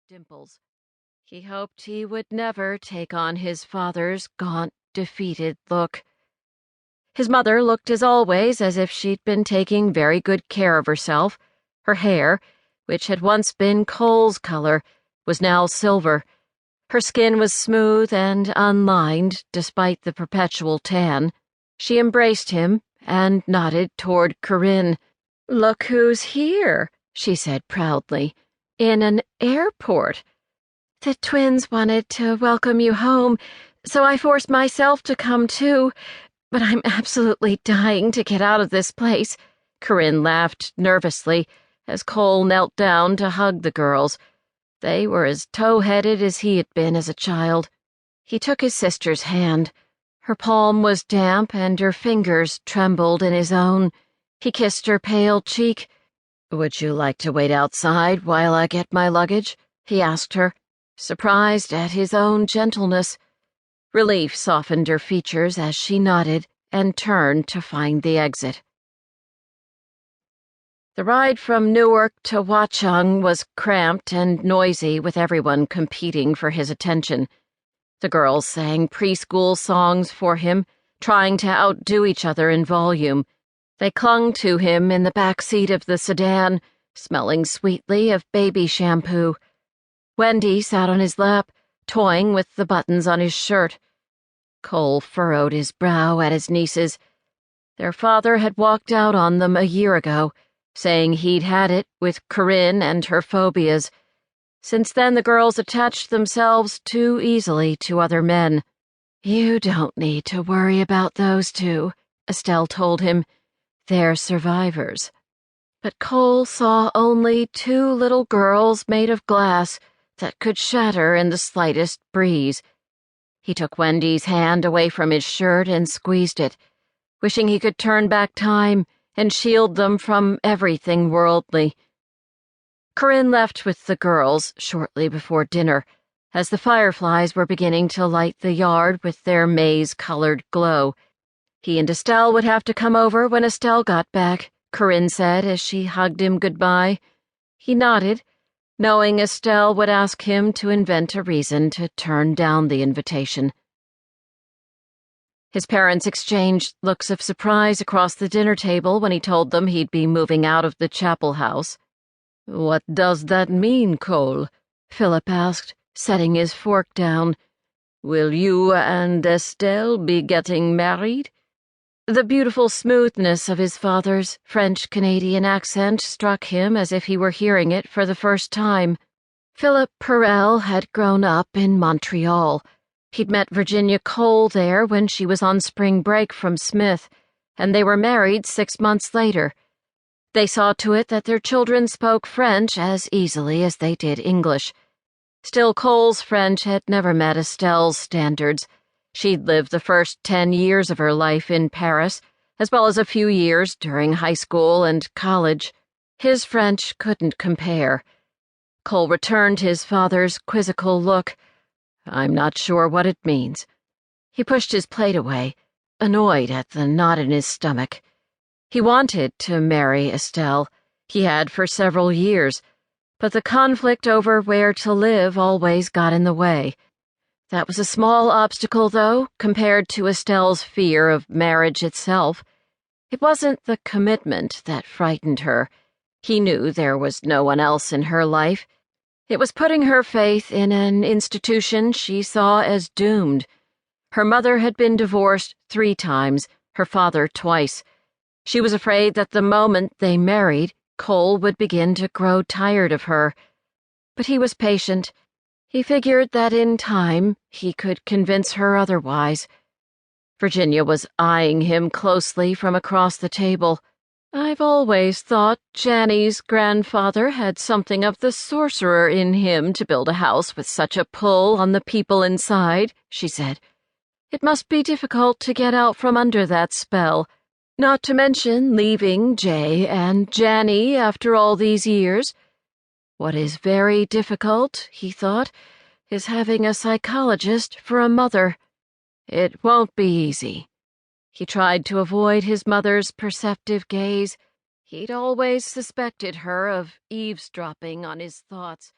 dimples. He hoped he would never take on his father's gaunt, defeated look. His mother looked as always as if she'd been taking very good care of herself. Her hair, which had once been Cole's color, was now silver. Her skin was smooth and unlined despite the perpetual tan. She embraced him and nodded toward Corinne. "Look who's here," she said proudly. "In an airport. The twins wanted to welcome you home, so I forced myself to come too, but I'm absolutely dying to get out of this place." Corinne laughed nervously as Cole knelt down to hug the girls. They were as tow-headed as he had been as a child. He took his sister's hand. Her palm was damp and her fingers trembled in his own. He kissed her pale cheek. "Would you like to wait outside while I get my luggage?" he asked her, surprised at his own gentleness. Relief softened her features as she nodded and turned to find the exit. The ride from Newark to Watchung was cramped and noisy, with everyone competing for his attention. The girls sang preschool songs for him, trying to outdo each other in volume. They clung to him in the back seat of the sedan, smelling sweetly of baby shampoo. Wendy sat on his lap, toying with the buttons on his shirt. Cole furrowed his brow at his nieces. Their father had walked out on them a year ago, saying he'd had it with Corinne and her phobias. Since then, the girls attached themselves too easily to other men. "You don't need to worry about those two," Estelle told him. "They're survivors." But Cole saw only two little girls made of glass that could shatter in the slightest breeze. He took Wendy's hand away from his shirt and squeezed it, wishing he could turn back time and shield them from everything worldly. Corinne left with the girls shortly before dinner, as the fireflies were beginning to light the yard with their maize-colored glow. He and Estelle would have to come over when Estelle got back, Corinne said as she hugged him goodbye. He nodded, knowing Estelle would ask him to invent a reason to turn down the invitation. His parents exchanged looks of surprise across the dinner table when he told them he'd be moving out of the chapel house. "What does that mean, Cole?" Philip asked, setting his fork down. "Will you and Estelle be getting married?" The beautiful smoothness of his father's French-Canadian accent struck him as if he were hearing it for the first time. Philip Perel had grown up in Montreal. He'd met Virginia Cole there when she was on spring break from Smith, and they were married 6 months later. They saw to it that their children spoke French as easily as they did English. Still, Cole's French had never met Estelle's standards. She'd lived the first 10 years of her life in Paris, as well as a few years during high school and college. His French couldn't compare. Cole returned his father's quizzical look. "I'm not sure what it means." He pushed his plate away, annoyed at the knot in his stomach. He wanted to marry Estelle. He had for several years, but the conflict over where to live always got in the way. That was a small obstacle, though, compared to Estelle's fear of marriage itself. It wasn't the commitment that frightened her. He knew there was no one else in her life. It was putting her faith in an institution she saw as doomed. Her mother had been divorced 3 times, her father twice. She was afraid that the moment they married, Cole would begin to grow tired of her. But he was patient. He figured that in time he could convince her otherwise. Virginia was eyeing him closely from across the table. "I've always thought Janny's grandfather had something of the sorcerer in him to build a house with such a pull on the people inside," she said. "It must be difficult to get out from under that spell, not to mention leaving Jay and Janny after all these years. What is very difficult," he thought, "is having a psychologist for a mother. It won't be easy." He tried to avoid his mother's perceptive gaze. He'd always suspected her of eavesdropping on his thoughts.